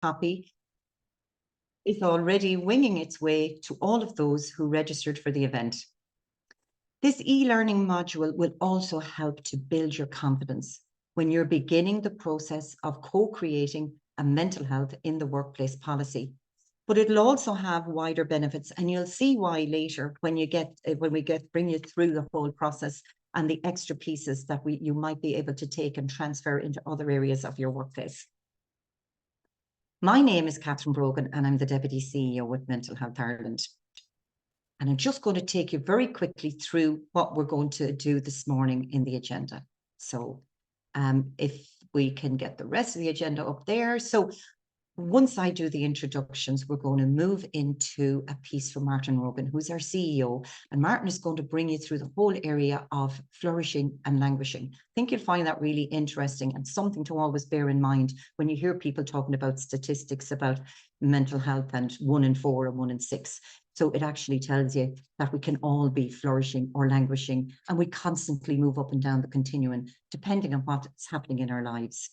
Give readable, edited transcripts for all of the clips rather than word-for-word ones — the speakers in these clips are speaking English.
copy is already winging its way to all of those who registered for the event. This e-learning module will also help to build your confidence when you're beginning the process of co-creating a mental health in the workplace policy. But it'll also have wider benefits, and you'll see why later when we bring you through the whole process and the extra pieces that you might be able to take and transfer into other areas of your workplace. My name is Catherine Brogan, and I'm the Deputy CEO with Mental Health Ireland. And I'm just going to take you very quickly through what we're going to do this morning in the agenda. So if we can get the rest of the agenda up there. So once I do the introductions, we're going to move into a piece from Martin Rogan, who's our CEO. And Martin is going to bring you through the whole area of flourishing and languishing. I think you'll find that really interesting and something to always bear in mind when you hear people talking about statistics about mental health and 1 in 4 and 1 in 6. So it actually tells you that we can all be flourishing or languishing, and we constantly move up and down the continuum depending on what's happening in our lives.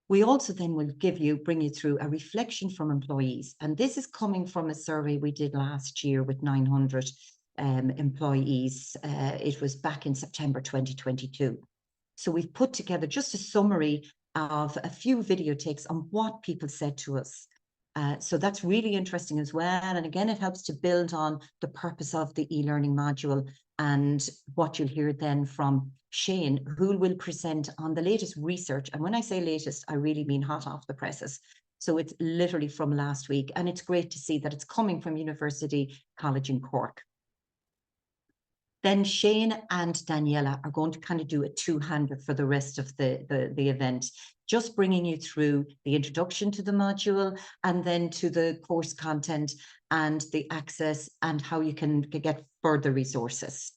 We also then will bring you through a reflection from employees. And this is coming from a survey we did last year with 900 employees. It was back in September 2022. So we've put together just a summary of a few video takes on what people said to us. So that's really interesting as well. And again, it helps to build on the purpose of the e-learning module and what you'll hear then from Shane, who will present on the latest research. And when I say latest, I really mean hot off the presses. So it's literally from last week. And it's great to see that it's coming from University College in Cork. Then Shane and Daniela are going to kind of do a two-hander for the rest of the event, just bringing you through the introduction to the module and then to the course content and the access and how you can get further resources.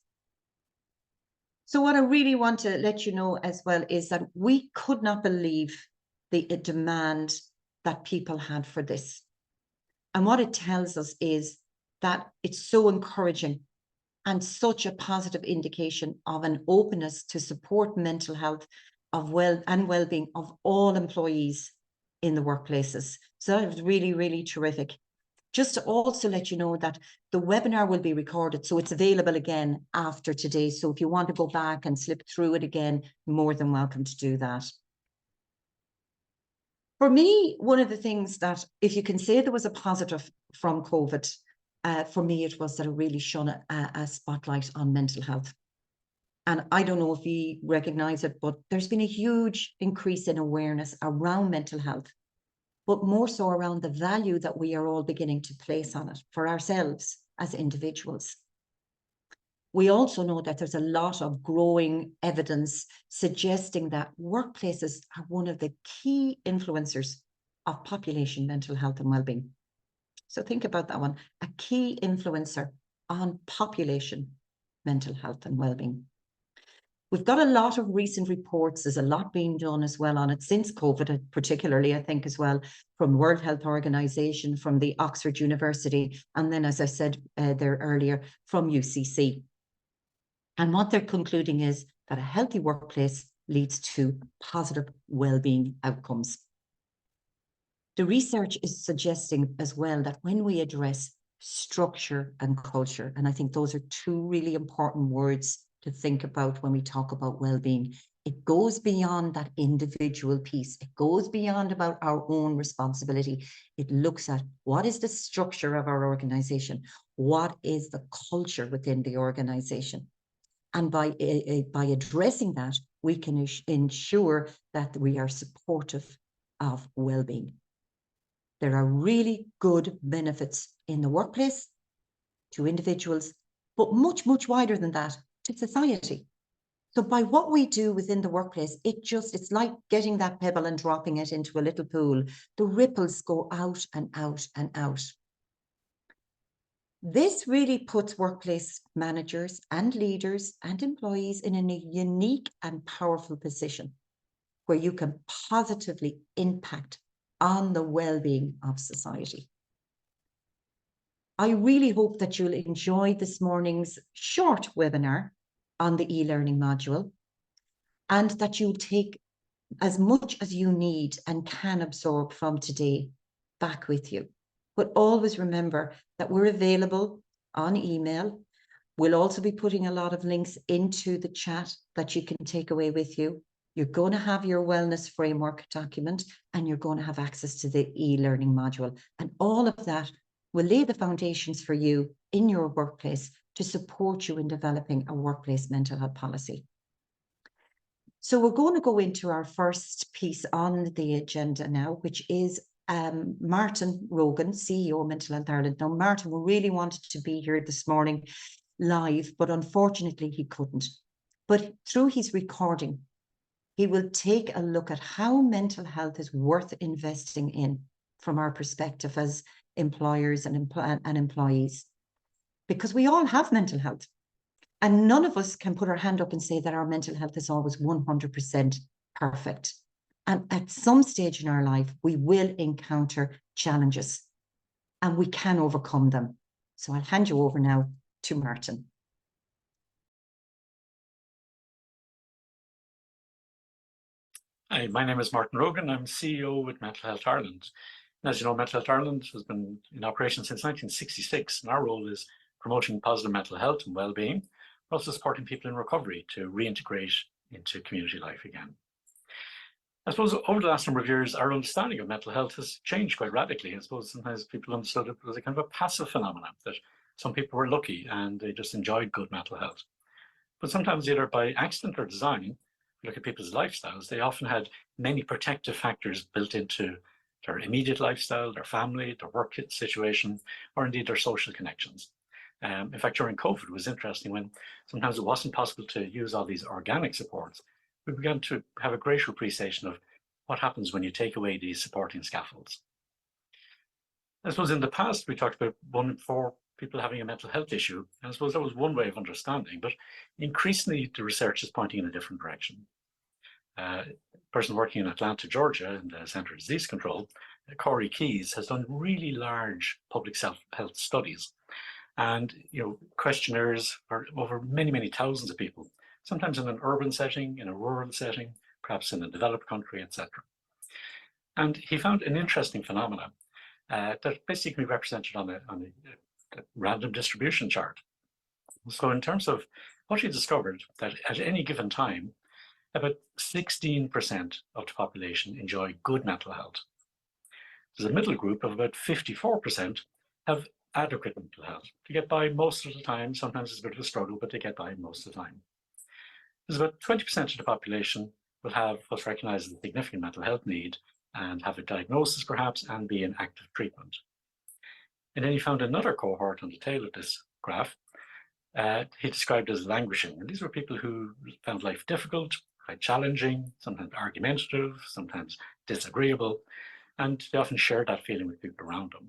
So what I really want to let you know as well is that we could not believe the demand that people had for this. And what it tells us is that it's so encouraging and such a positive indication of an openness to support mental health and well-being of all employees in the workplaces. So that was really, really terrific. Just to also let you know that the webinar will be recorded, so it's available again after today. So if you want to go back and slip through it again, more than welcome to do that. For me, one of the things that, if you can say there was a positive from COVID, for me, it was that it really shone a spotlight on mental health. And I don't know if you recognize it, but there's been a huge increase in awareness around mental health, but more so around the value that we are all beginning to place on it for ourselves as individuals. We also know that there's a lot of growing evidence suggesting that workplaces are one of the key influencers of population mental health and well-being. So think about that one, a key influencer on population mental health and well-being. We've got a lot of recent reports. There's a lot being done as well on it since COVID, particularly, I think, as well, from World Health Organization, from the Oxford University, and then, as I said there earlier, from UCC. And what they're concluding is that a healthy workplace leads to positive well-being outcomes. The research is suggesting as well that when we address structure and culture, and I think those are two really important words to think about when we talk about well-being, it goes beyond that individual piece. It goes beyond about our own responsibility. It looks at what is the structure of our organization? What is the culture within the organization? And by addressing that, we can ensure that we are supportive of well-being. There are really good benefits in the workplace to individuals, but much, much wider than that to society. So by what we do within the workplace, it's like getting that pebble and dropping it into a little pool. The ripples go out and out and out. This really puts workplace managers and leaders and employees in a unique and powerful position where you can positively impact on the well-being of society. I really hope that you'll enjoy this morning's short webinar on the e-learning module and that you'll take as much as you need and can absorb from today back with you. But always remember that we're available on email. We'll also be putting a lot of links into the chat that you can take away with you. You're going to have your wellness framework document, and you're going to have access to the e-learning module. And all of that will lay the foundations for you in your workplace to support you in developing a workplace mental health policy. So we're going to go into our first piece on the agenda now, which is Martin Rogan, CEO of Mental Health Ireland. Now, Martin really wanted to be here this morning live, but unfortunately he couldn't. But through his recording, he will take a look at how mental health is worth investing in from our perspective as employers and employees, because we all have mental health. And none of us can put our hand up and say that our mental health is always 100% perfect. And at some stage in our life, we will encounter challenges and we can overcome them. So I'll hand you over now to Martin. Hi, my name is Martin Rogan. I'm CEO with Mental Health Ireland. And as you know, Mental Health Ireland has been in operation since 1966, and our role is promoting positive mental health and well-being, also supporting people in recovery to reintegrate into community life again. I suppose over the last number of years, our understanding of mental health has changed quite radically. I suppose sometimes people understood it as a kind of a passive phenomenon, that some people were lucky and they just enjoyed good mental health. But sometimes either by accident or design, if you look at people's lifestyles, they often had many protective factors built into their immediate lifestyle, their family, their work situation, or indeed their social connections. In fact, during COVID, it was interesting when sometimes it wasn't possible to use all these organic supports. We began to have a greater appreciation of what happens when you take away these supporting scaffolds. I suppose in the past, we talked about 1 in 4 people having a mental health issue, and I suppose that was one way of understanding, but increasingly the research is pointing in a different direction. A person working in Atlanta, Georgia, in the Centre of Disease Control, Corey Keyes, has done really large public health studies and questionnaires for over many, many thousands of people, sometimes in an urban setting, in a rural setting, perhaps in a developed country, etc. And he found an interesting phenomena that basically can be represented on a random distribution chart. So in terms of what he discovered, that at any given time, about 16% of the population enjoy good mental health. There's a middle group of about 54% have adequate mental health. They get by most of the time. Sometimes it's a bit of a struggle, but they get by most of the time. There's about 20% of the population will have what's recognized as a significant mental health need and have a diagnosis perhaps and be in active treatment. And then he found another cohort on the tail of this graph. He described as languishing. And these were people who found life difficult, quite challenging, sometimes argumentative, sometimes disagreeable, and they often shared that feeling with people around them.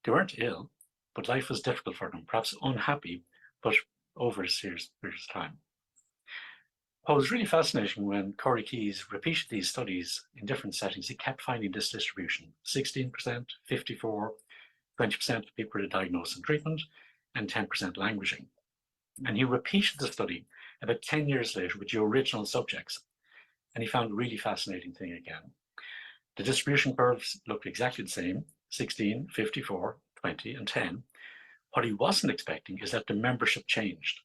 They weren't ill, but life was difficult for them, perhaps unhappy, but over a serious period of time. What was really fascinating when Corey Keyes repeated these studies in different settings, he kept finding this distribution: 16%, 54%, 20% of people were diagnosed and treatment, and 10% languishing. And he repeated the study about 10 years later with the original subjects, and he found a really fascinating thing again. The distribution curves looked exactly the same: 16, 54, 20, and 10. What he wasn't expecting is that the membership changed.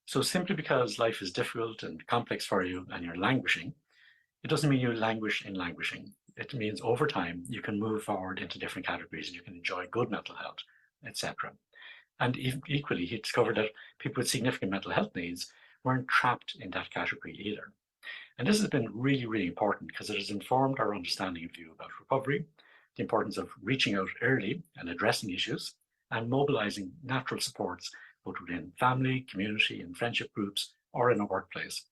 So simply because life is difficult and complex for you and you're languishing, it doesn't mean you languish in languishing. It means over time you can move forward into different categories and you can enjoy good mental health, etc. And equally, he discovered that people with significant mental health needs weren't trapped in that category either. And this has been really, really important because it has informed our understanding of you about recovery, the importance of reaching out early and addressing issues, and mobilizing natural supports both within family, community, and friendship groups, or in a workplace.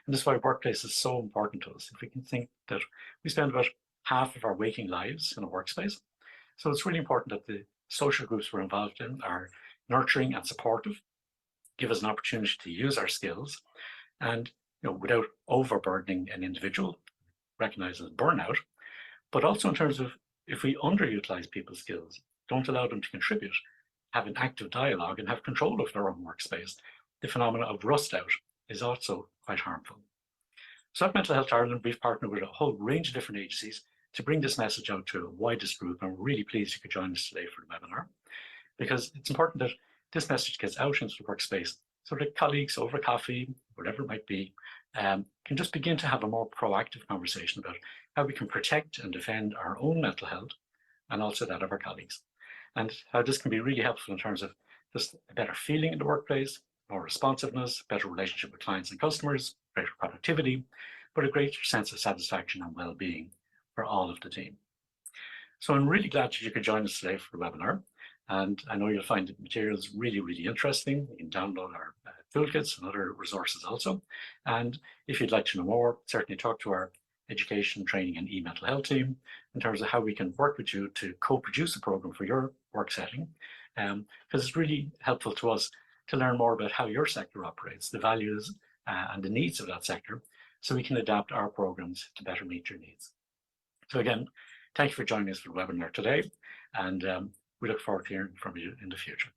And this is why workplace is so important to us. If we can think that we spend about half of our waking lives in a workspace, so it's really important that the social groups we're involved in are nurturing and supportive, give us an opportunity to use our skills, and without overburdening an individual, recognized as burnout, but also in terms of if we underutilize people's skills, don't allow them to contribute, have an active dialogue and have control of their own workspace, the phenomena of rust out is also quite harmful. So at Mental Health Ireland, we've partnered with a whole range of different agencies to bring this message out to a widest group. I'm really pleased you could join us today for the webinar, because it's important that this message gets out into the workspace so that colleagues over coffee, whatever it might be, can just begin to have a more proactive conversation about how we can protect and defend our own mental health and also that of our colleagues, and how this can be really helpful in terms of just a better feeling in the workplace, more responsiveness, better relationship with clients and customers, greater productivity, but a greater sense of satisfaction and well-being for all of the team. So I'm really glad that you could join us today for the webinar. And I know you'll find the materials really, really interesting. You can download our toolkits and other resources also. And if you'd like to know more, certainly talk to our education, training and e-mental health team in terms of how we can work with you to co-produce a program for your work setting. Because it's really helpful to us to learn more about how your sector operates, the values and the needs of that sector, so we can adapt our programs to better meet your needs. So again, thank you for joining us for the webinar today, and we look forward to hearing from you in the future.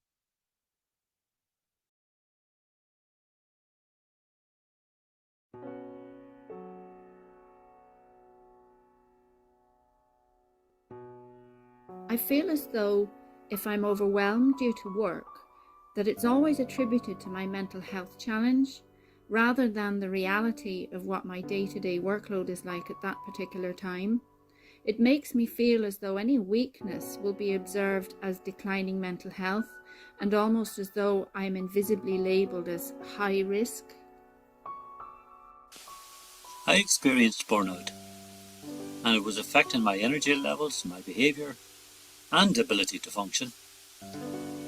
I feel as though if I'm overwhelmed due to work, that it's always attributed to my mental health challenge rather than the reality of what my day-to-day workload is like at that particular time. It makes me feel as though any weakness will be observed as declining mental health, and almost as though I'm invisibly labelled as high risk. I experienced burnout, and it was affecting my energy levels, my behaviour and ability to function.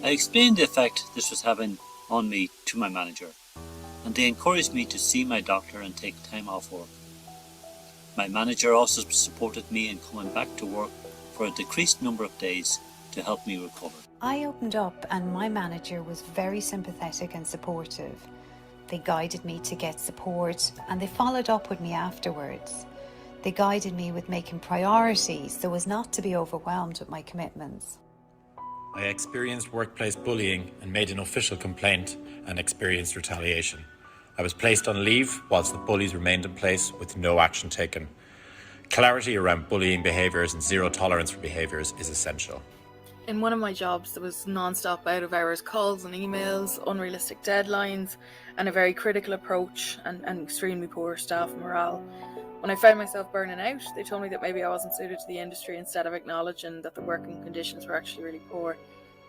I explained the effect this was having on me to my manager, and they encouraged me to see my doctor and take time off work. My manager also supported me in coming back to work for a decreased number of days to help me recover. I opened up and my manager was very sympathetic and supportive. They guided me to get support and they followed up with me afterwards. They guided me with making priorities so as not to be overwhelmed with my commitments. I experienced workplace bullying and made an official complaint and experienced retaliation. I was placed on leave whilst the bullies remained in place with no action taken. Clarity around bullying behaviours and zero tolerance for behaviours is essential. In one of my jobs, there was non-stop out-of-hours calls and emails, unrealistic deadlines, and a very critical approach and extremely poor staff morale. When I found myself burning out, they told me that maybe I wasn't suited to the industry instead of acknowledging that the working conditions were actually really poor.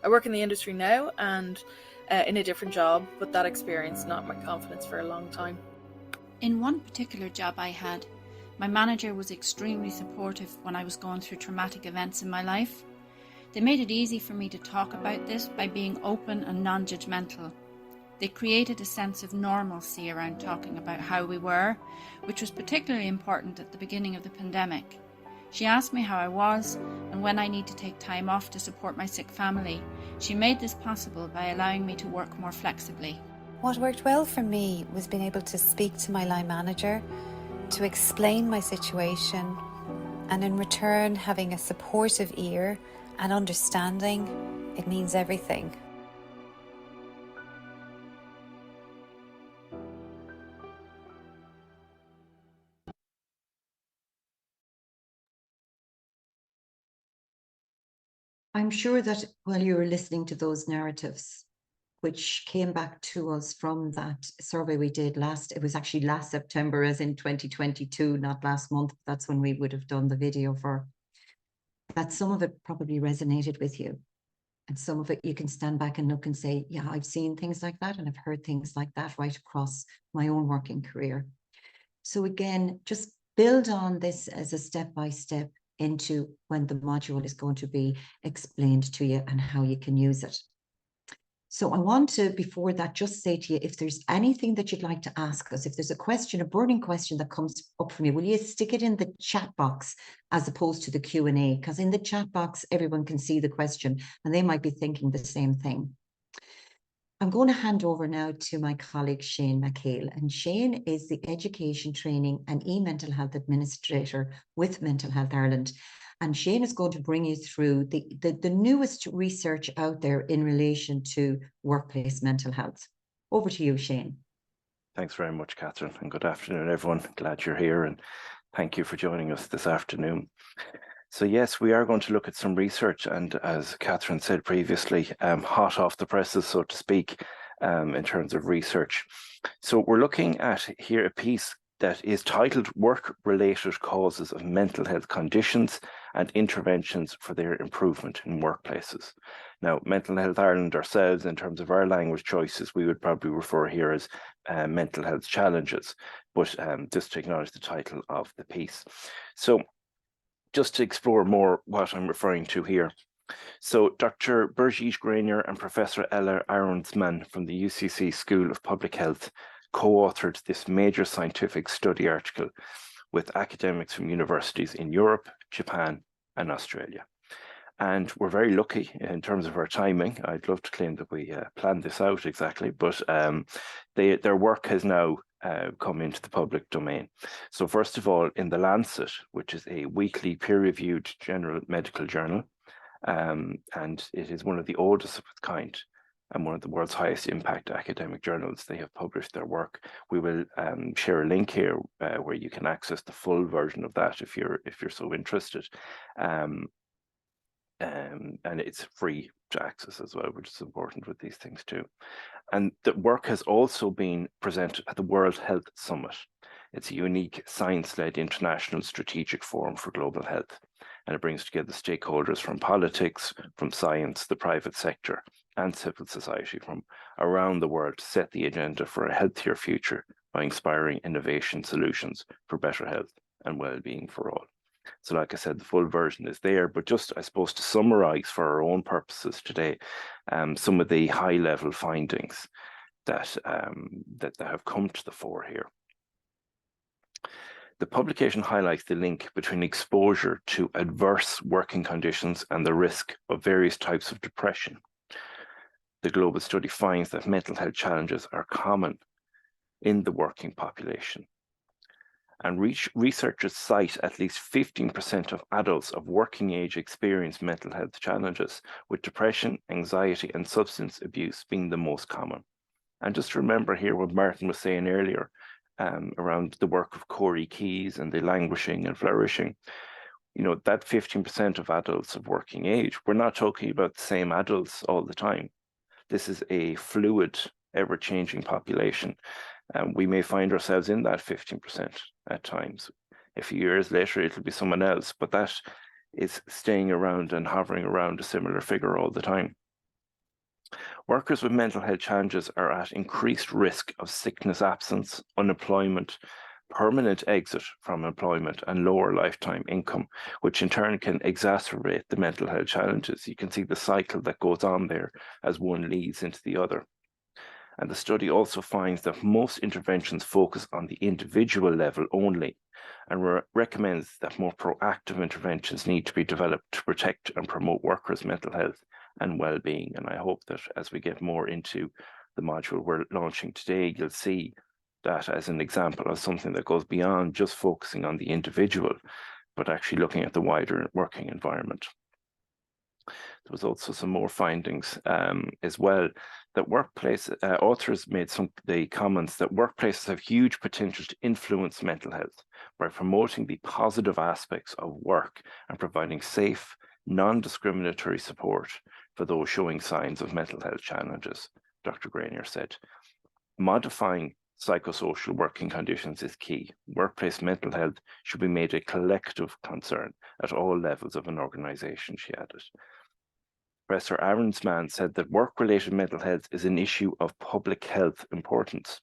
I work in the industry now and in a different job, but that experience knocked my confidence for a long time. In one particular job I had, my manager was extremely supportive when I was going through traumatic events in my life. They made it easy for me to talk about this by being open and non-judgmental. They created a sense of normalcy around talking about how we were, which was particularly important at the beginning of the pandemic. She asked me how I was and when I need to take time off to support my sick family. She made this possible by allowing me to work more flexibly. What worked well for me was being able to speak to my line manager, to explain my situation, and in return having a supportive ear and understanding. It means everything. I'm sure that while you were listening to those narratives, which came back to us from that survey we did it was actually last September, as in 2022, not last month. That's when we would have done the video for, that some of it probably resonated with you. And some of it you can stand back and look and say, yeah, I've seen things like that and I've heard things like that right across my own working career. So again, just build on this as a step-by-step into when the module is going to be explained to you and how you can use it. So I want to, before that, just say to you, if there's anything that you'd like to ask us, if there's a question, a burning question that comes up for me, will you stick it in the chat box as opposed to the Q&A? Because in the chat box, everyone can see the question and they might be thinking the same thing. I'm going to hand over now to my colleague, Shane McHale. And Shane is the Education, Training and E-Mental Health Administrator with Mental Health Ireland. And Shane is going to bring you through the newest research out there in relation to workplace mental health. Over to you, Shane. Thanks very much, Catherine, and good afternoon, everyone. Glad you're here, and thank you for joining us this afternoon. So yes, we are going to look at some research, and as Catherine said previously, hot off the presses, so to speak, in terms of research. So we're looking at here a piece that is titled Work-Related Causes of Mental Health Conditions and Interventions for Their Improvement in Workplaces. Now, Mental Health Ireland ourselves, in terms of our language choices, we would probably refer here as mental health challenges, but just to acknowledge the title of the piece. So just to explore more what I'm referring to here. So Dr. Birgit Greiner and Professor Ella Aronsman from the UCC School of Public Health co-authored this major scientific study article with academics from universities in Europe, Japan, and Australia. And we're very lucky in terms of our timing. I'd love to claim that we planned this out exactly, but their work has now come into the public domain. So first of all, in The Lancet, which is a weekly peer-reviewed general medical journal, and it is one of the oldest of its kind and one of the world's highest impact academic journals. They have published their work. We will share a link here where you can access the full version of that if you're so interested. And it's free to access as well, which is important with these things too. And the work has also been presented at the World Health Summit. It's a unique science-led international strategic forum for global health, and it brings together stakeholders from politics, from science, the private sector, and civil society from around the world to set the agenda for a healthier future by inspiring innovation solutions for better health and well-being for all. So like I said, the full version is there, but just, I suppose, to summarize for our own purposes today, some of the high-level findings that have come to the fore here. The publication highlights the link between exposure to adverse working conditions and the risk of various types of depression. The global study finds that mental health challenges are common in the working population. And researchers cite at least 15% of adults of working age experience mental health challenges, with depression, anxiety, and substance abuse being the most common. And just remember here what Martin was saying earlier around the work of Corey Keyes and the languishing and flourishing. You know, that 15% of adults of working age, we're not talking about the same adults all the time. This is a fluid, ever-changing population. We may find ourselves in that 15% at times. A few years later, it'll be someone else, but that is staying around and hovering around a similar figure all the time. Workers with mental health challenges are at increased risk of sickness absence, unemployment, permanent exit from employment, and lower lifetime income, which in turn can exacerbate the mental health challenges. You can see the cycle that goes on there as one leads into the other. And the study also finds that most interventions focus on the individual level only, and recommends that more proactive interventions need to be developed to protect and promote workers' mental health and well-being. And I hope that as we get more into the module we're launching today, you'll see that as an example of something that goes beyond just focusing on the individual, but actually looking at the wider working environment. There was also some more findings as well, that workplace authors made the comments that workplaces have huge potential to influence mental health by promoting the positive aspects of work and providing safe, non-discriminatory support for those showing signs of mental health challenges, Dr. Greiner said. Modifying psychosocial working conditions is key. Workplace mental health should be made a collective concern at all levels of an organization, she added. Professor Aronsman said that work-related mental health is an issue of public health importance.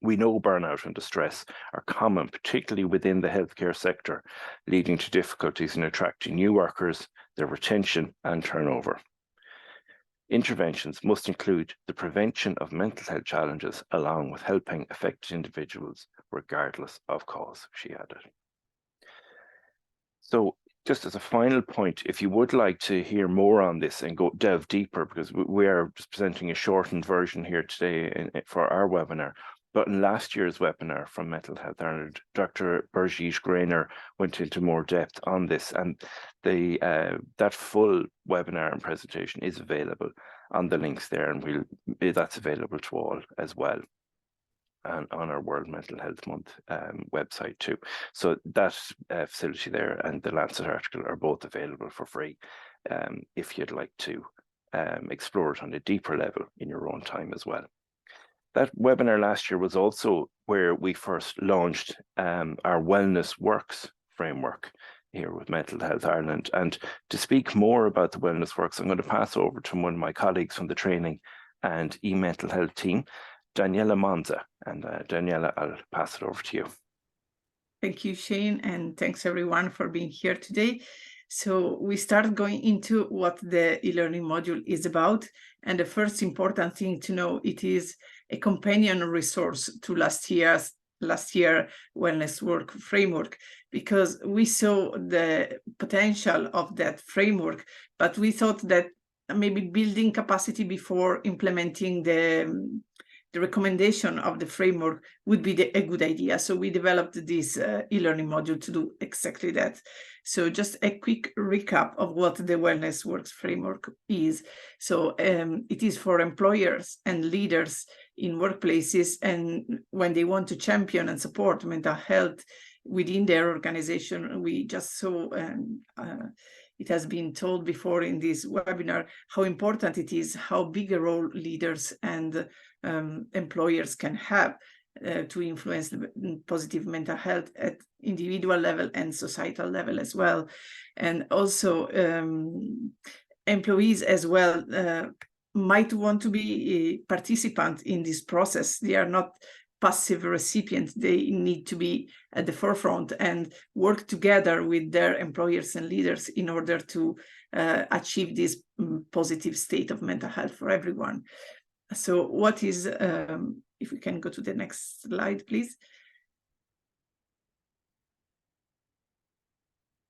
We know burnout and distress are common, particularly within the healthcare sector, leading to difficulties in attracting new workers, their retention and turnover. Interventions must include the prevention of mental health challenges, along with helping affected individuals, regardless of cause, she added. So, just as a final point, if you would like to hear more on this and delve deeper, because we are just presenting a shortened version here today for our webinar, but in last year's webinar from Mental Health Ireland, Dr. Birgit Greiner went into more depth on this, and that full webinar and presentation is available on the links there, and that's available to all as well. and on our World Mental Health Month website too. So that facility there and the Lancet article are both available for free if you'd like to explore it on a deeper level in your own time as well. That webinar last year was also where we first launched our Wellness Works framework here with Mental Health Ireland. And to speak more about the Wellness Works, I'm going to pass over to one of my colleagues from the training and e-mental health team, Daniela Monza. And Daniela, I'll pass it over to you. Thank you, Shane, and thanks everyone for being here today. So we started going into what the e-learning module is about. And the first important thing to know, it is a companion resource to last year Wellness Work framework, because we saw the potential of that framework, but we thought that maybe building capacity before implementing the recommendation of the framework would be a good idea. So we developed this e-learning module to do exactly that. So just a quick recap of what the Wellness Works framework is. So it is for employers and leaders in workplaces, and when they want to champion and support mental health within their organization. We just saw, it has been told before in this webinar, how important it is, how big a role leaders and employers can have to influence the positive mental health at individual level and societal level as well. And also employees as well might want to be a participant in this process. They are not passive recipients. They need to be at the forefront and work together with their employers and leaders in order to achieve this positive state of mental health for everyone. So what is, if we can go to the next slide, please.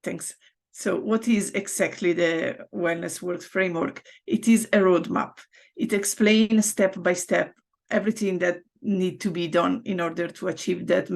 Thanks. So what is exactly the Wellness Works framework? It is a roadmap. It explains step by step everything that needs to be done in order to achieve that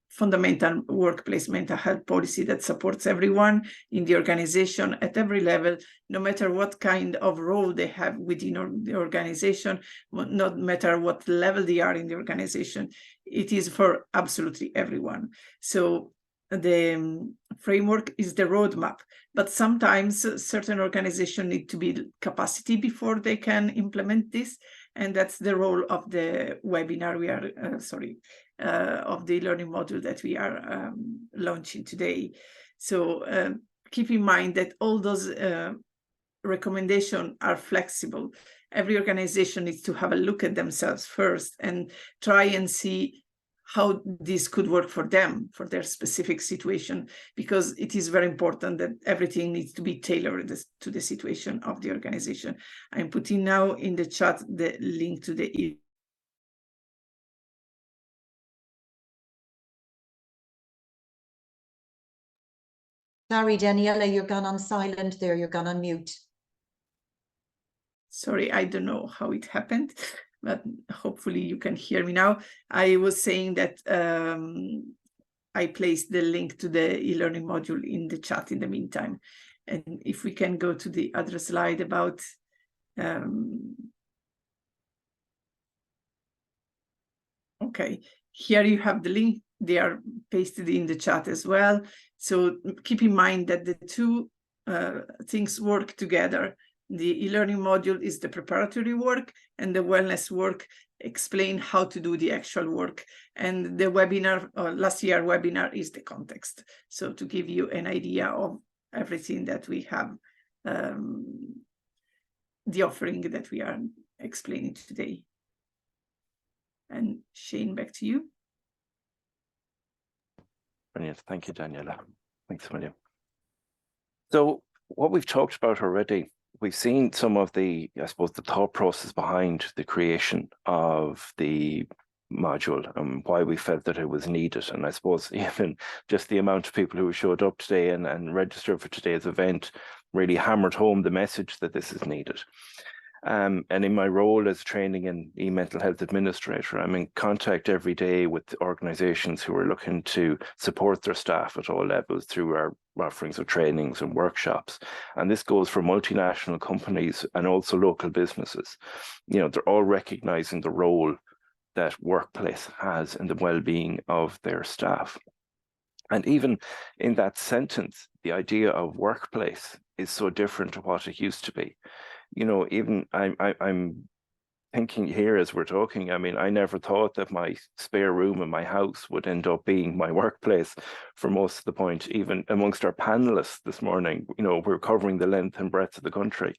fundamental workplace mental health policy that supports everyone in the organization at every level, no matter what kind of role they have within the organization, no matter what level they are in the organization. It is for absolutely everyone. So the framework is the roadmap, but sometimes certain organizations need to build capacity before they can implement this. And that's the role of the webinar we are, of the learning module that we are launching today. So keep in mind that all those recommendations are flexible. Every organization needs to have a look at themselves first and try and see how this could work for them, for their specific situation, because it is very important that everything needs to be tailored to the situation of the organization. I'm putting now in the chat the link to the Sorry, Daniela, you're gone on silent there. You're gone on mute. Sorry, I don't know how it happened, but hopefully you can hear me now. I was saying that I placed the link to the e-learning module in the chat in the meantime. And if we can go to the other slide about okay, here you have the link. They are pasted in the chat as well. So keep in mind that the two things work together. The e-learning module is the preparatory work, and the wellness work explain how to do the actual work. And the webinar, last year webinar, is the context. So to give you an idea of everything that we have, the offering that we are explaining today. And Shane, back to you. Brilliant. Thank you, Daniela. Thanks a million. So what we've talked about already, we've seen some of the, I suppose, the thought process behind the creation of the module and why we felt that it was needed. And I suppose even just the amount of people who showed up today and registered for today's event really hammered home the message that this is needed. And in my role as training and e-mental health administrator, I'm in contact every day with organizations who are looking to support their staff at all levels through our offerings of trainings and workshops. And this goes for multinational companies and also local businesses. You know, they're all recognizing the role that workplace has in the well-being of their staff. And even in that sentence, the idea of workplace is so different to what it used to be. You know, even I'm thinking here as we're talking, I mean, I never thought that my spare room in my house would end up being my workplace for most of the point. Even amongst our panelists this morning, you know, we're covering the length and breadth of the country.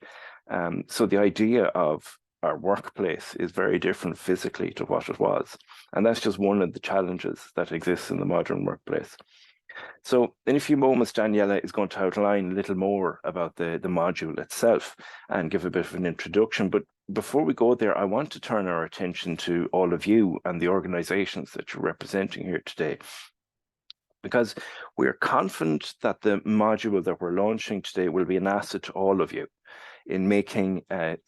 So the idea of our workplace is very different physically to what it was. And that's just one of the challenges that exists in the modern workplace. So in a few moments, Daniela is going to outline a little more about the module itself and give a bit of an introduction. But before we go there, I want to turn our attention to all of you and the organizations that you're representing here today, because we're confident that the module that we're launching today will be an asset to all of you in making the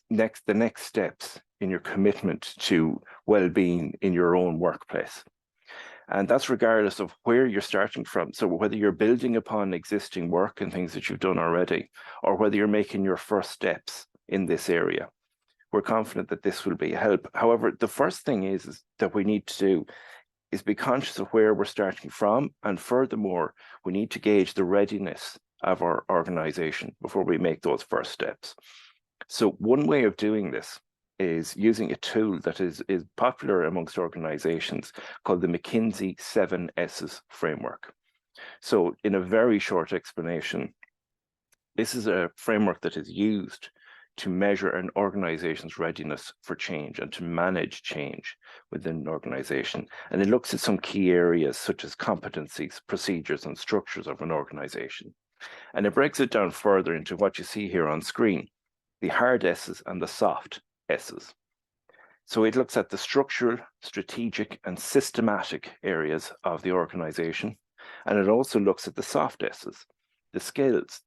next steps in your commitment to well-being in your own workplace. And that's regardless of where you're starting from. So whether you're building upon existing work and things that you've done already, or whether you're making your first steps in this area, we're confident that this will be a help. However, the first thing is that we need to do is be conscious of where we're starting from. And furthermore, we need to gauge the readiness of our organization before we make those first steps. So one way of doing this is using a tool that is popular amongst organizations called the McKinsey 7 S's framework. So in a very short explanation, this is a framework that is used to measure an organization's readiness for change and to manage change within an organization. And it looks at some key areas such as competencies, procedures, and structures of an organization. And it breaks it down further into what you see here on screen, the hard S's and the soft S's. So it looks at the structural, strategic, and systematic areas of the organization. And it also looks at the soft S's, the skills,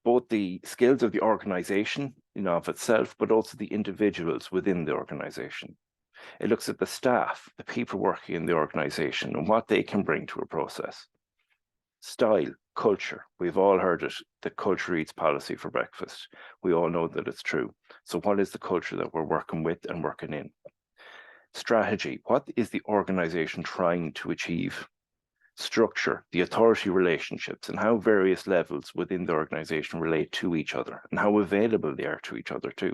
both the skills of the organization in of itself, but also the individuals within the organization. It looks at the staff, the people working in the organization, and what they can bring to a process. Style, culture. We've all heard it, that culture eats policy for breakfast. We all know that it's true. So what is the culture that we're working with and working in? Strategy. What is the organization trying to achieve? Structure, the authority relationships, and how various levels within the organization relate to each other and how available they are to each other too.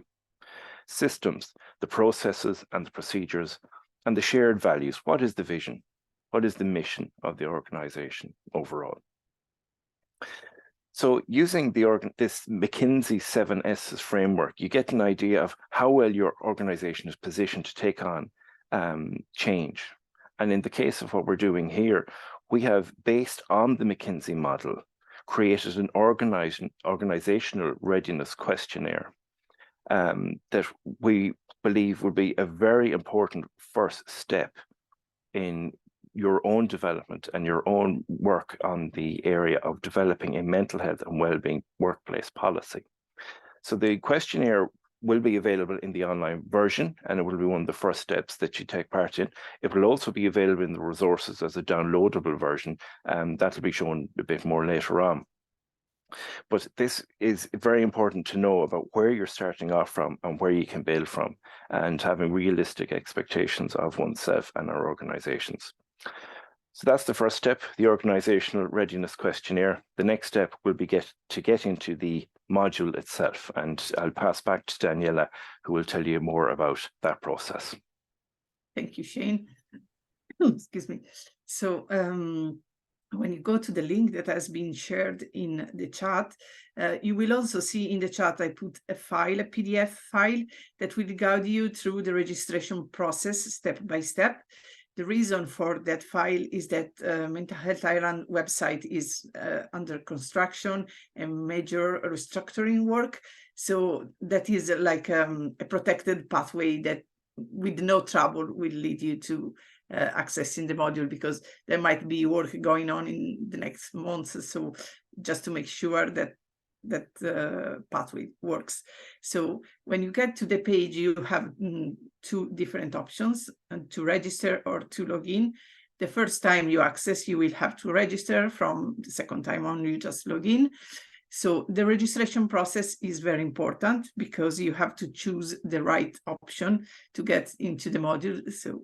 Systems, the processes and the procedures, and the shared values. What is the vision? What is the mission of the organization overall? So using this McKinsey 7 S's framework, you get an idea of how well your organization is positioned to take on change. And in the case of what we're doing here, we have, based on the McKinsey model, created an organizational readiness questionnaire that we believe will be a very important first step in your own development and your own work on the area of developing a mental health and well-being workplace policy. So the questionnaire will be available in the online version, and it will be one of the first steps that you take part in. It will also be available in the resources as a downloadable version, and that'll be shown a bit more later on. But this is very important to know about where you're starting off from and where you can build from, and having realistic expectations of oneself and our organizations. So that's the first step, the organizational readiness questionnaire. The next step will be to get into the module itself, and I'll pass back to Daniela, who will tell you more about that process. Thank you, Shane. Excuse me. So when you go to the link that has been shared in the chat, you will also see in the chat I put a file, a PDF file that will guide you through the registration process step by step. The reason for that file is that Mental Health Ireland website is under construction and major restructuring work. So that is like a protected pathway that with no trouble will lead you to accessing the module, because there might be work going on in the next months. So just to make sure that pathway works. So when you get to the page, you have two different options, to register or to log in. The first time you access, you will have to register. From the second time on, you just log in. So the registration process is very important because you have to choose the right option to get into the module. So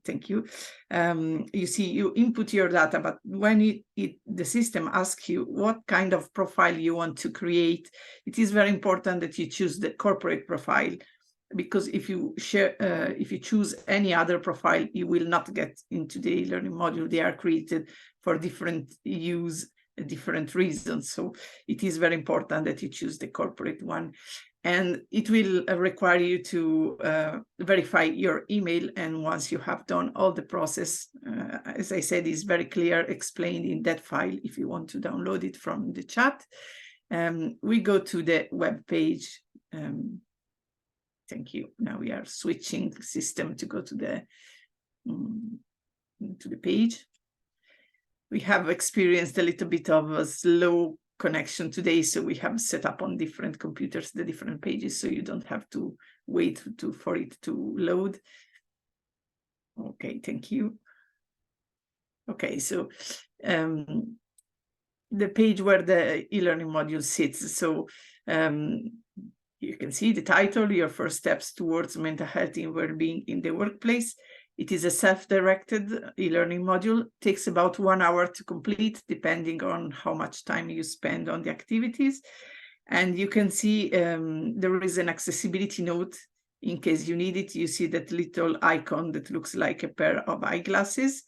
thank you. You see, you input your data, but when the system asks you what kind of profile you want to create, it is very important that you choose the corporate profile, because if you choose any other profile, you will not get into the e-learning module. They are created for different use, different reasons. So it is very important that you choose the corporate one. And it will require you to verify your email. And once you have done all the process, as I said, is very clear, explained in that file if you want to download it from the chat. We go to the web page. Thank you. Now we are switching the system to go to the page. We have experienced a little bit of a slow connection today, so we have set up on different computers the different pages, so you don't have to wait for it to load. Okay, thank you. Okay, so the page where the e-learning module sits. So you can see the title, Your First Steps Towards Mental Health and Wellbeing in the Workplace. It is a self-directed e-learning module. It takes about 1 hour to complete, depending on how much time you spend on the activities. And you can see there is an accessibility note in case you need it. You see that little icon that looks like a pair of eyeglasses.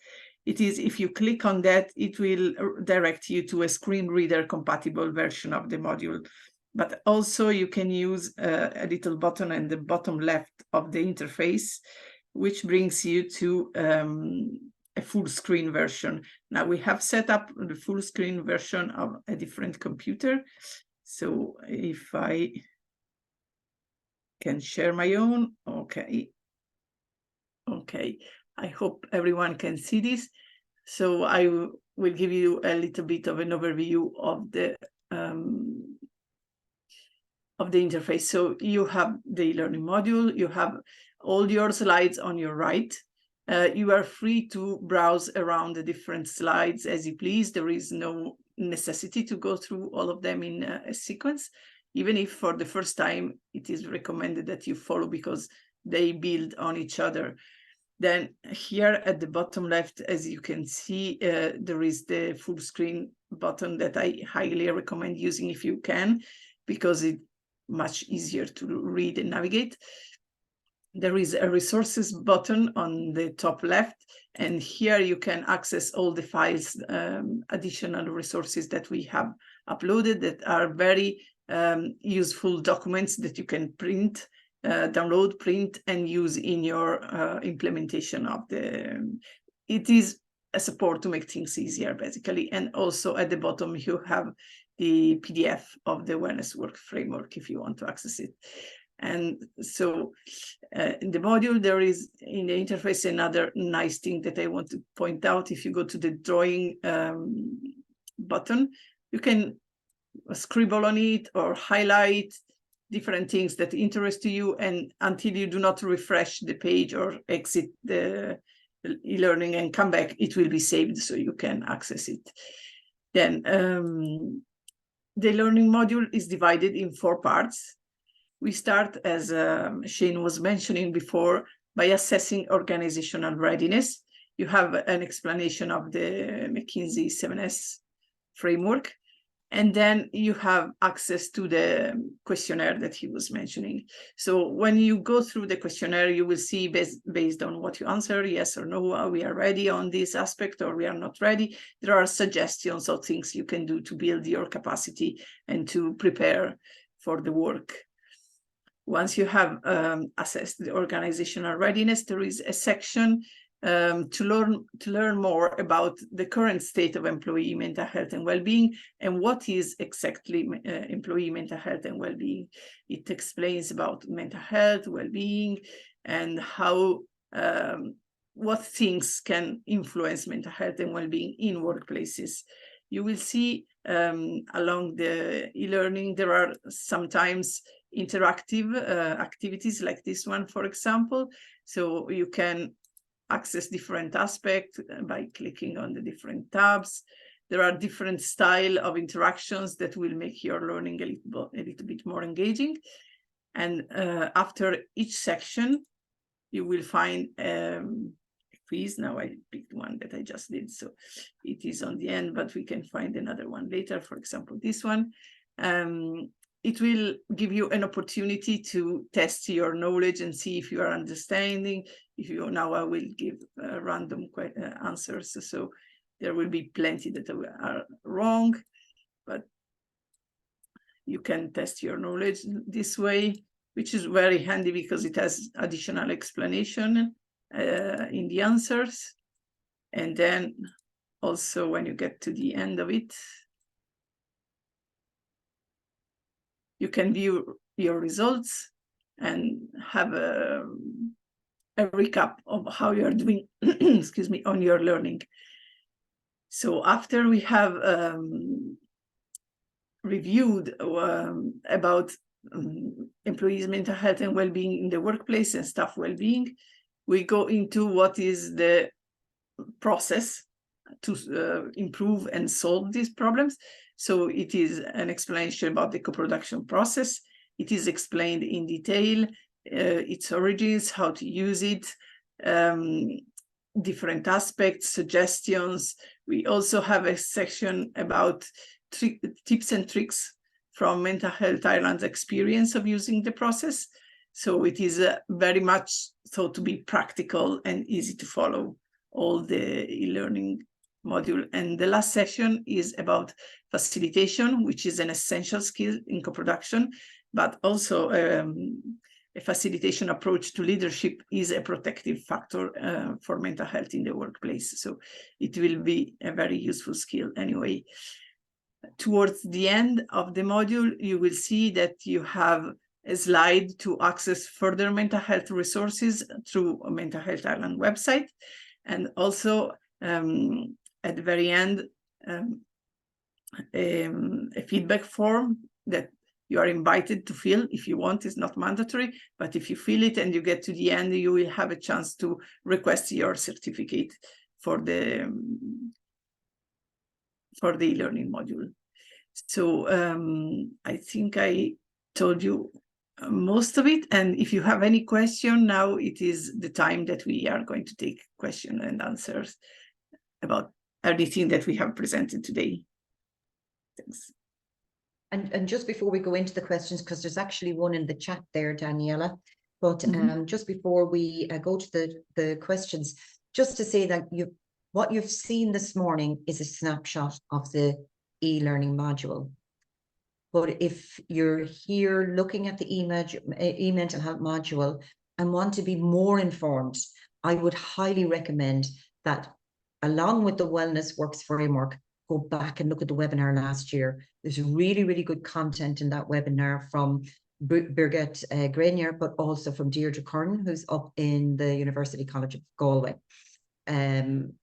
It is, if you click on that, it will direct you to a screen reader compatible version of the module. But also you can use a little button in the bottom left of the interface, which brings you to a full screen version. Now we have set up the full screen version of a different computer. So if I can share my own, okay. Okay, I hope everyone can see this. So I will give you a little bit of an overview of the interface. So you have the e-learning module, you have all your slides on your right. You are free to browse around the different slides as you please. There is no necessity to go through all of them in a sequence, even if for the first time it is recommended that you follow because they build on each other. Then here at the bottom left, as you can see, there is the full screen button that I highly recommend using if you can, because it's much easier to read and navigate. There is a resources button on the top left, and here you can access all the files, additional resources that we have uploaded that are very useful documents that you can print, download, print, and use in your implementation of the. It is a support to make things easier, basically. And also at the bottom, you have the PDF of the Wellness Work Framework if you want to access it. And so in the module, there is in the interface another nice thing that I want to point out. If you go to the drawing button, you can scribble on it or highlight different things that interest you, and until you do not refresh the page or exit the e-learning and come back, it will be saved so you can access it. Then the learning module is divided in 4 parts. We start, as Shane was mentioning before, by assessing organizational readiness. You have an explanation of the McKinsey 7S framework, and then you have access to the questionnaire that he was mentioning. So when you go through the questionnaire, you will see based on what you answer, yes or no, we are ready on this aspect or we are not ready. There are suggestions of things you can do to build your capacity and to prepare for the work. Once you have assessed the organizational readiness, there is a section to learn more about the current state of employee mental health and well-being and what is exactly employee mental health and well-being. It explains about mental health, well-being, and how what things can influence mental health and well-being in workplaces. You will see along the e-learning there are sometimes interactive activities like this one, for example. So you can access different aspects by clicking on the different tabs. there are different style of interactions that will make your learning a little bit more engaging. And after each section, you will find a quiz. Now I picked one that I just did, so it is on the end, but we can find another one later. For example, this one. It will give you an opportunity to test your knowledge and see if you are understanding. If you now, I will give random answers, so there will be plenty that are wrong, but you can test your knowledge this way, which is very handy because it has additional explanation in the answers. And then also when you get to the end of it, you can view your results and have a recap of how you are doing, excuse me, on your learning. So after we have reviewed about employees' mental health and well-being in the workplace and staff well-being, we go into what is the process to improve and solve these problems. So it is an explanation about the coproduction process. It is explained in detail, its origins, how to use it, different aspects, suggestions. We also have a section about tips and tricks from Mental Health Ireland's experience of using the process. So it is very much thought to be practical and easy to follow all the e-learning module. And the last session is about facilitation, which is an essential skill in coproduction, but also a facilitation approach to leadership is a protective factor for mental health in the workplace. So it will be a very useful skill anyway. Towards the end of the module, you will see that you have a slide to access further mental health resources through a Mental Health Ireland website. And also at the very end, a feedback form that you are invited to fill if you want. It's not mandatory, but if you fill it and you get to the end, you will have a chance to request your certificate for the e-learning module. So I think I told you most of it. And if you have any question, now it is the time that we are going to take questions and answers about everything that we have presented today. Thanks. And just before we go into the questions, because there's actually one in the chat there, Daniela, but just before we go to the questions, just to say that what you've seen this morning is a snapshot of the e-learning module. But if you're here looking at the e-mental health module and want to be more informed, I would highly recommend that along with the Wellness Works framework, go back and look at the webinar last year. There's really, really good content in that webinar from Birgit Grenier, but also from Deirdre Curran, who's up in the University College of Galway.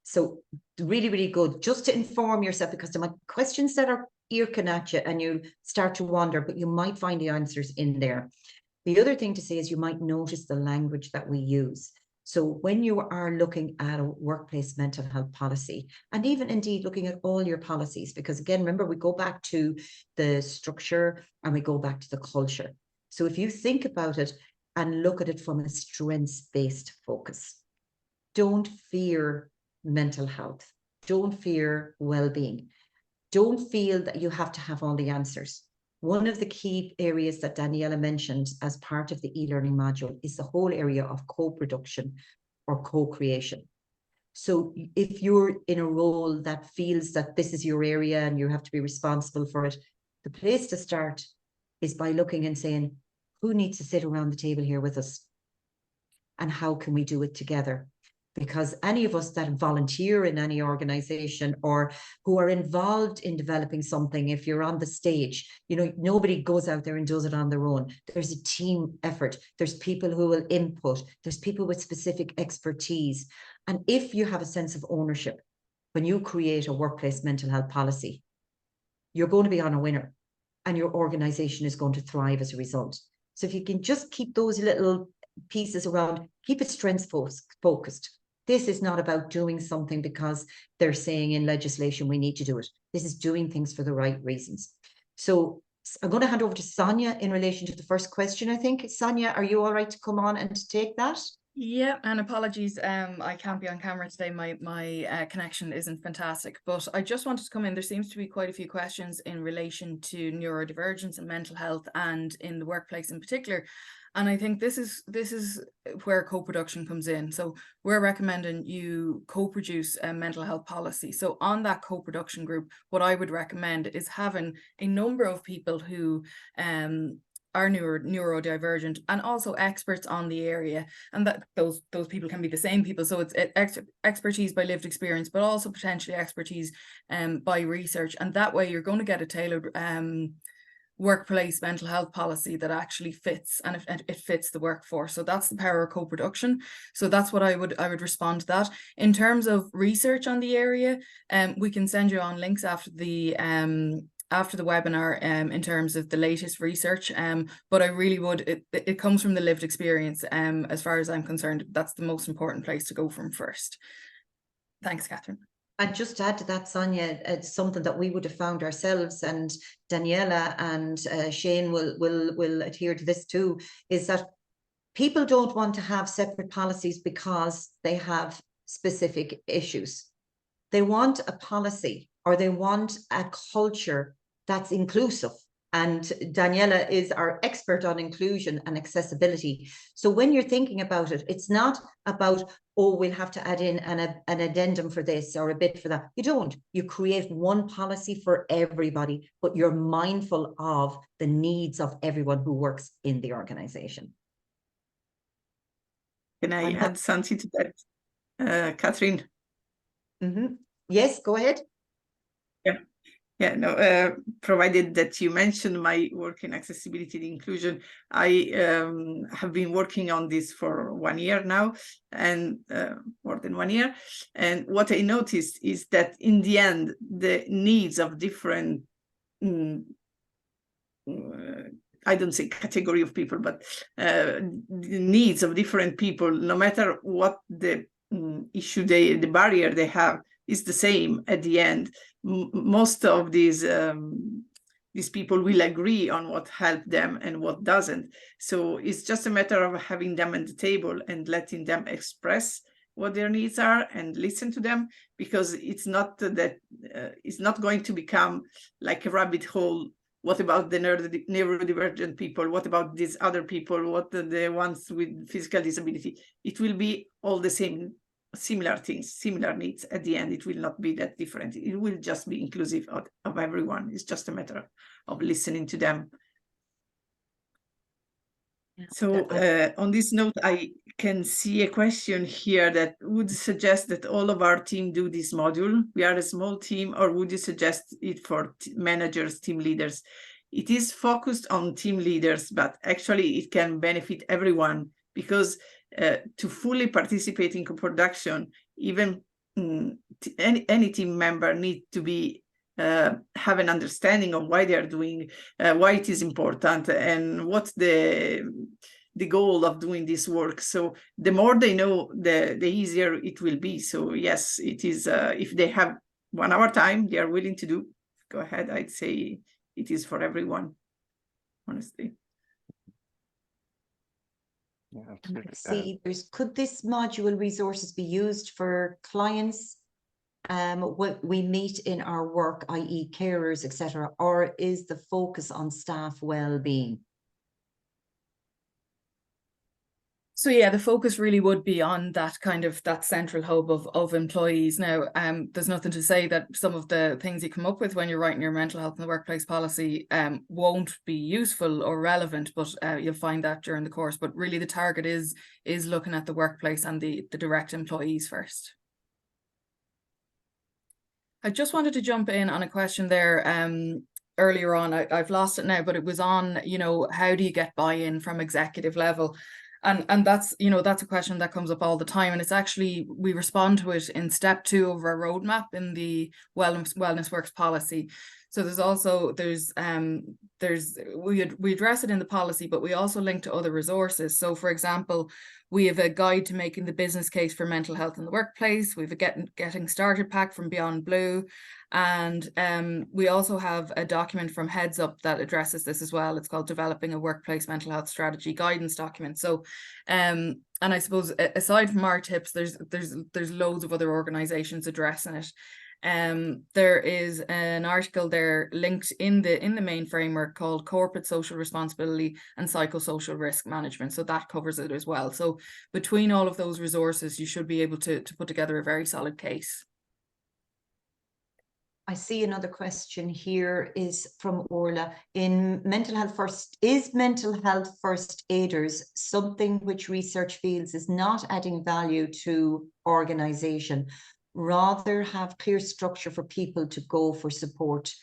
So really, really good, just to inform yourself, because there might be questions that are earking at you and you start to wonder, but you might find the answers in there. The other thing to say is you might notice the language that we use. So when you are looking at a workplace mental health policy, and even indeed looking at all your policies, because again, remember, we go back to the structure and we go back to the culture. So if you think about it and look at it from a strengths-based focus, don't fear mental health. Don't fear well-being. Don't feel that you have to have all the answers. One of the key areas that Daniela mentioned as part of the e-learning module is the whole area of co-production or co-creation. So if you're in a role that feels that this is your area and you have to be responsible for it, the place to start is by looking and saying, who needs to sit around the table here with us? And how can we do it together? Because any of us that volunteer in any organization or who are involved in developing something, if you're on the stage, you know, nobody goes out there and does it on their own. There's a team effort. There's people who will input. There's people with specific expertise. And if you have a sense of ownership, when you create a workplace mental health policy, you're going to be on a winner and your organization is going to thrive as a result. So if you can just keep those little pieces around, keep it strengths focused. This is not about doing something because they're saying in legislation we need to do it. This is doing things for the right reasons. So I'm going to hand over to Sonia in relation to the first question, I think. Sonia, are you all right to come on and to take that? Yeah, and apologies, I can't be on camera today. My connection isn't fantastic, but I just wanted to come in. There seems to be quite a few questions in relation to neurodivergence and mental health, and in the workplace in particular. And I think this is where co-production comes in. So we're recommending you co-produce a mental health policy. So on that co-production group, what I would recommend is having a number of people who are neurodivergent and also experts on the area, and that those people can be the same people. So it's expertise by lived experience, but also potentially expertise by research. And that way you're going to get a tailored workplace mental health policy that actually fits, and it fits the workforce. So that's the power of co-production. So that's what I would respond to that. In terms of research on the area, we can send you on links after the webinar in terms of the latest research, but I really would, it comes from the lived experience. As far as I'm concerned, that's the most important place to go from first. Thanks, Catherine. And just to add to that, Sonia, it's something that we would have found ourselves, and Daniela and Shane will adhere to this too, is that people don't want to have separate policies because they have specific issues. They want a policy, or they want a culture that's inclusive. And Daniela is our expert on inclusion and accessibility. So when you're thinking about it, it's not about, oh, we'll have to add in an addendum for this or a bit for that. You don't. You create one policy for everybody, but you're mindful of the needs of everyone who works in the organization. Can I add something to that, Catherine? Mm-hmm. Yes, go ahead. Yeah, no, provided that you mentioned my work in accessibility and inclusion, I have been working on this for 1 year now, and more than 1 year. And what I noticed is that in the end, the needs of different, I don't say category of people, but the needs of different people, no matter what the issue, the barrier they have, is the same at the end. Most of these people will agree on what helped them and what doesn't. So it's just a matter of having them at the table and letting them express what their needs are and listen to them, because it's not that it's not going to become like a rabbit hole. What about the neurodivergent people? What about these other people? What are the ones with physical disability? It will be all the same, similar things, similar needs. At the end, it will not be that different. It will just be inclusive of everyone. It's just a matter of listening to them. Yeah. So on this note, I can see a question here that would suggest that all of our team do this module. We are a small team, or would you suggest it for managers, team leaders? It is focused on team leaders, but actually it can benefit everyone, because to fully participate in co-production, even any team member needs to be have an understanding of why they are doing, why it is important, and what's the goal of doing this work. So the more they know, the easier it will be. So yes, it is. If they have 1 hour time, they are willing to do, go ahead. I'd say it is for everyone, honestly. Yeah, absolutely. See, could this module resources be used for clients what we meet in our work, i.e. carers, etc., or is the focus on staff well-being? So yeah, the focus really would be on that kind of that central hub of employees. Now, there's nothing to say that some of the things you come up with when you're writing your mental health in the workplace policy won't be useful or relevant, but you'll find that during the course. But really the target is looking at the workplace and the direct employees first. I just wanted to jump in on a question there earlier on. I've lost it now, but it was on, how do you get buy-in from executive level? And that's, that's a question that comes up all the time. And it's actually, we respond to it in step 2 of our roadmap in the Wellness Works policy. So there's we address it in the policy, but we also link to other resources. So for example, we have a guide to making the business case for mental health in the workplace. We have a getting started pack from Beyond Blue. And we also have a document from Heads Up that addresses this as well. It's called Developing a Workplace Mental Health Strategy Guidance Document. So, and I suppose aside from our tips, there's loads of other organizations addressing it. There is an article there linked in the main framework called Corporate Social Responsibility and Psychosocial Risk Management. So that covers it as well. So between all of those resources, you should be able to put together a very solid case. I see another question here is from Orla. In mental health first, is mental health first aiders something which research feels is not adding value to organization? Rather have clear structure for people to go for support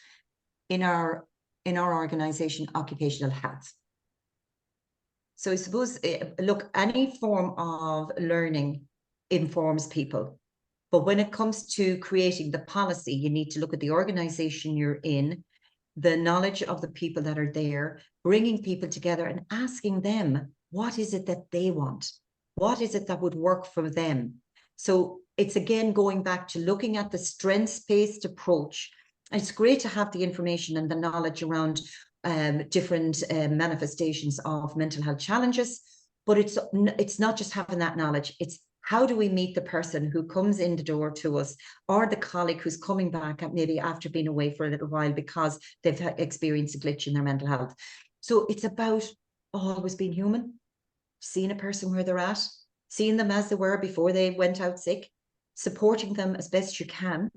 in our organization, occupational health. So I suppose, look, any form of learning informs people. But when it comes to creating the policy, you need to look at the organization you're in, the knowledge of the people that are there, bringing people together and asking them, what is it that they want? What is it that would work for them? So it's again going back to looking at the strengths-based approach. It's great to have the information and the knowledge around different manifestations of mental health challenges, but it's not just having that knowledge. It's how do we meet the person who comes in the door to us, or the colleague who's coming back maybe after being away for a little while because they've experienced a glitch in their mental health. So it's about always being human, seeing a person where they're at, seeing them as they were before they went out sick, supporting them as best you can,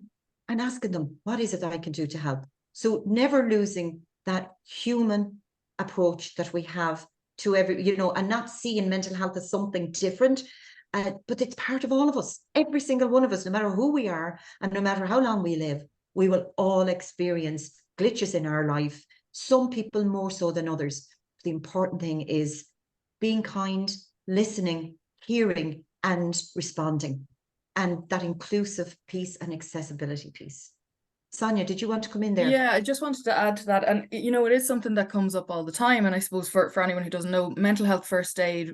and asking them, what is it that I can do to help? So never losing that human approach that we have to every, and not seeing mental health as something different. But it's part of all of us, every single one of us, no matter who we are and no matter how long we live, we will all experience glitches in our life, some people more so than others. The important thing is being kind, listening, hearing, and responding. And that inclusive piece and accessibility piece. Sonia, did you want to come in there? Yeah, I just wanted to add to that. And, it is something that comes up all the time. And I suppose for anyone who doesn't know, mental health first aid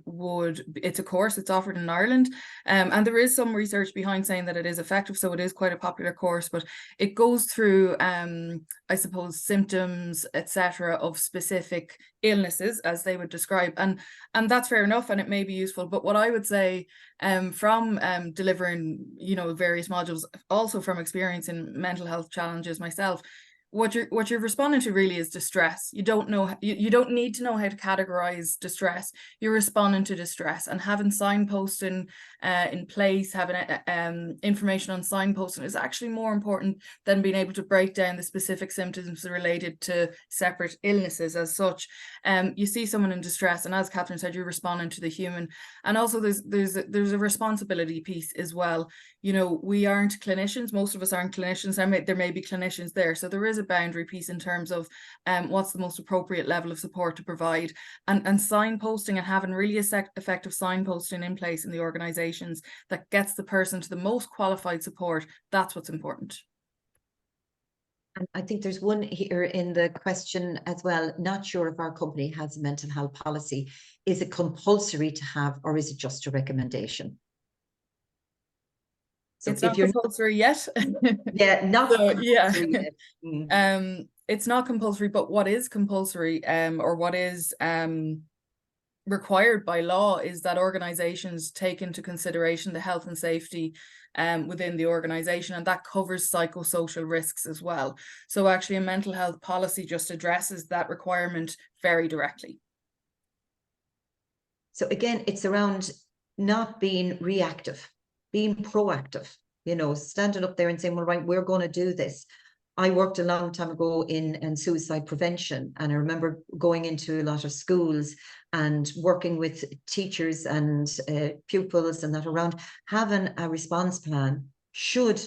it's a course, it's offered in Ireland. And there is some research behind saying that it is effective. So it is quite a popular course, but it goes through, I suppose, symptoms, etc., of specific illnesses as they would describe. And that's fair enough. And it may be useful. But what I would say from delivering, various modules, also from experiencing mental health challenges myself, what you're responding to really is distress. You don't know, you don't need to know how to categorize distress. You're responding to distress, and having signposting in place, having information on signposting is actually more important than being able to break down the specific symptoms related to separate illnesses as such. You see someone in distress, and as Catherine said, you're responding to the human. And also there's a responsibility piece as well. We aren't clinicians, most of us aren't clinicians. There may be clinicians there, so there is a boundary piece in terms of what's the most appropriate level of support to provide, and signposting and having really effective signposting in place in the organizations that gets the person to the most qualified support. That's what's important. And I think there's one here in the question as well. Not sure if our company has a mental health policy. Is it compulsory to have, or is it just a recommendation? So it's not compulsory yet. Yeah, not compulsory yet. It's not compulsory, but what is compulsory, or what is required by law, is that organizations take into consideration the health and safety within the organization, and that covers psychosocial risks as well. So actually a mental health policy just addresses that requirement very directly. So again, it's around not being reactive, being proactive, standing up there and saying, well, right, we're going to do this. I worked a long time ago in suicide prevention, and I remember going into a lot of schools and working with teachers and pupils and that around having a response plan should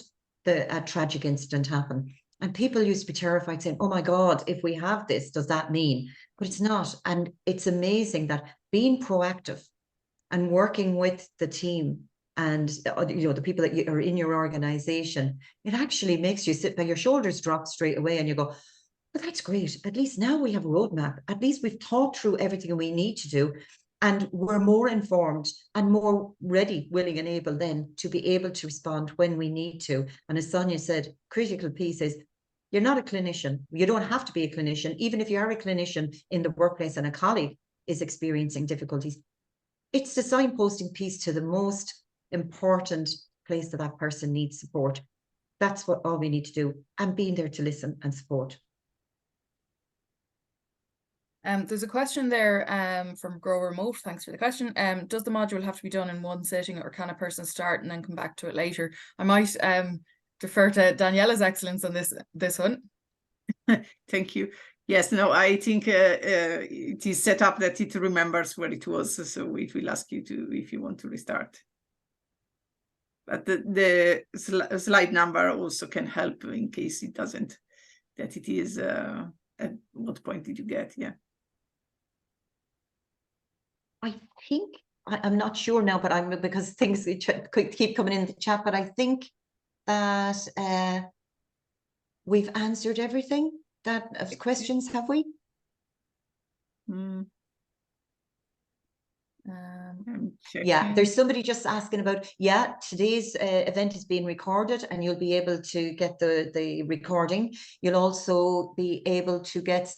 a tragic incident happen. And people used to be terrified, saying, oh my God, if we have this, does that mean? But it's not. And it's amazing that being proactive and working with the team and the people that are in your organization, it actually makes you sit by your shoulders drop straight away, and you go, But that's great. At least now we have a roadmap. At least we've thought through everything we need to do, and we're more informed and more ready, willing and able then to be able to respond when we need to. And as Sonia said, critical piece is you're not a clinician. You don't have to be a clinician. Even if you are a clinician in the workplace and a colleague is experiencing difficulties, it's the signposting piece to the most important place that that person needs support. That's what all we need to do, and being there to listen and support. There's a question there from Grow Remote. Thanks for the question. Does the module have to be done in one sitting, or can a person start and then come back to it later? I might defer to Daniela's excellence on this one. Thank you. Yes, no, I think it is set up that it remembers where it was, so it will ask you to, if you want to restart. But the slide number also can help in case it doesn't, that it is, at what point did you get? Yeah. I think, I'm not sure now, but because things keep coming in the chat, but I think that we've answered everything of questions, have we? Yeah, there's somebody just asking about, today's event is being recorded, and you'll be able to get the recording. You'll also be able to get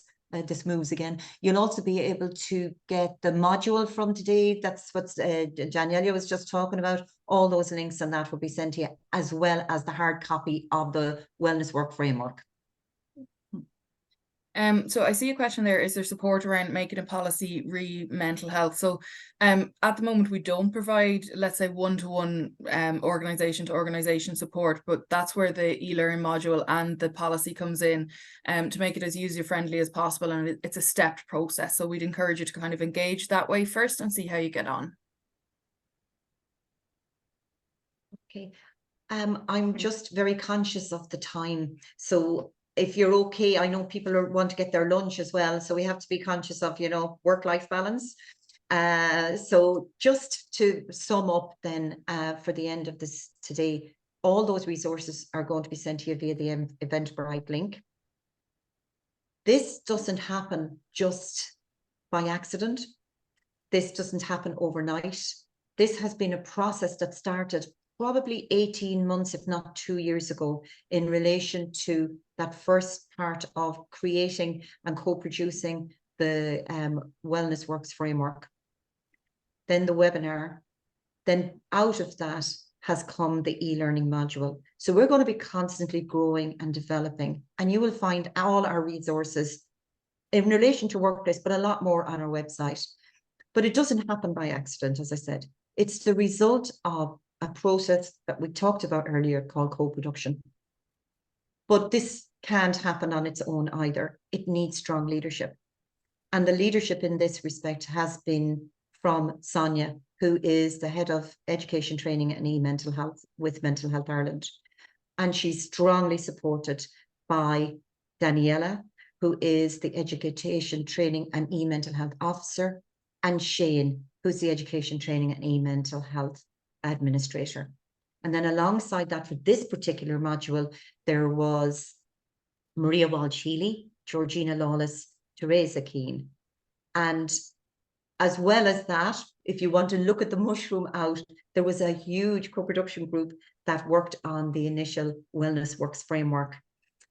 this moves again. You'll also be able to get the module from today. That's what Daniela was just talking about. All those links and that will be sent to you, as well as the hard copy of the Wellness Work Framework. So I see a question there. Is there support around making a policy mental health? So at the moment we don't provide, let's say, one-to-one organization to organization support, but that's where the e-learning module and the policy comes in to make it as user-friendly as possible. And it's a stepped process. So we'd encourage you to kind of engage that way first and see how you get on. Okay. I'm just very conscious of the time. So if you're okay, I know people want to get their lunch as well. So we have to be conscious of, work-life balance. So just to sum up then for the end of this today, all those resources are going to be sent to you via the Eventbrite link. This doesn't happen just by accident. This doesn't happen overnight. This has been a process that started probably 18 months, if not 2 years ago, in relation to that first part of creating and co-producing the Wellness Works framework. Then the webinar. Then out of that has come the e-learning module. So we're going to be constantly growing and developing, and you will find all our resources in relation to workplace, but a lot more on our website. But it doesn't happen by accident, as I said. It's the result of a process that we talked about earlier called co-production. But this can't happen on its own either. It needs strong leadership. And the leadership in this respect has been from Sonia, who is the head of education training and e-mental health with Mental Health Ireland. And she's strongly supported by Daniela, who is the education training and e-mental health officer, and Shane, who's the education training and e-mental health administrator. And then alongside that, for this particular module, there was Maria Walsh-Healy, Georgina Lawless, Teresa Keane. And as well as that, if you want to look at the mushroom out, there was a huge co-production group that worked on the initial Wellness Works framework.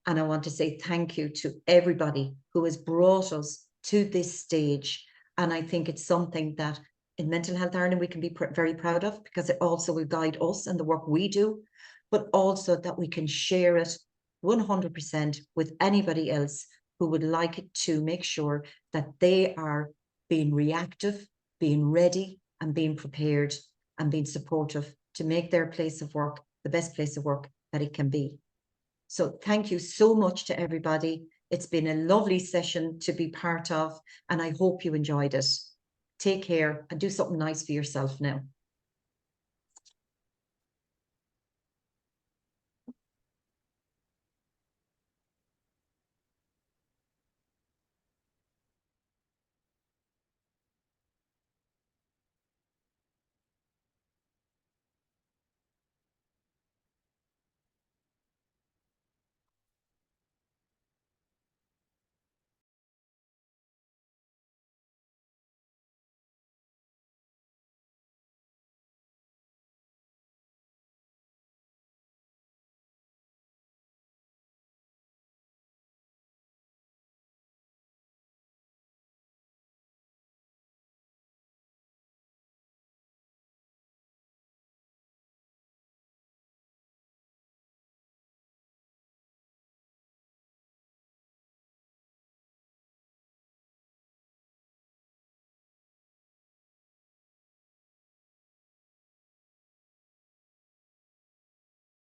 And I want to say thank you to everybody who has brought us to this stage. And I think it's something that in Mental Health Ireland we can be very proud of, because it also will guide us and the work we do, but also that we can share it 100% with anybody else who would like to make sure that they are being reactive, being ready, and being prepared and being supportive to make their place of work the best place of work that it can be. So thank you so much to everybody. It's been a lovely session to be part of, and I hope you enjoyed it. Take care and do something nice for yourself now.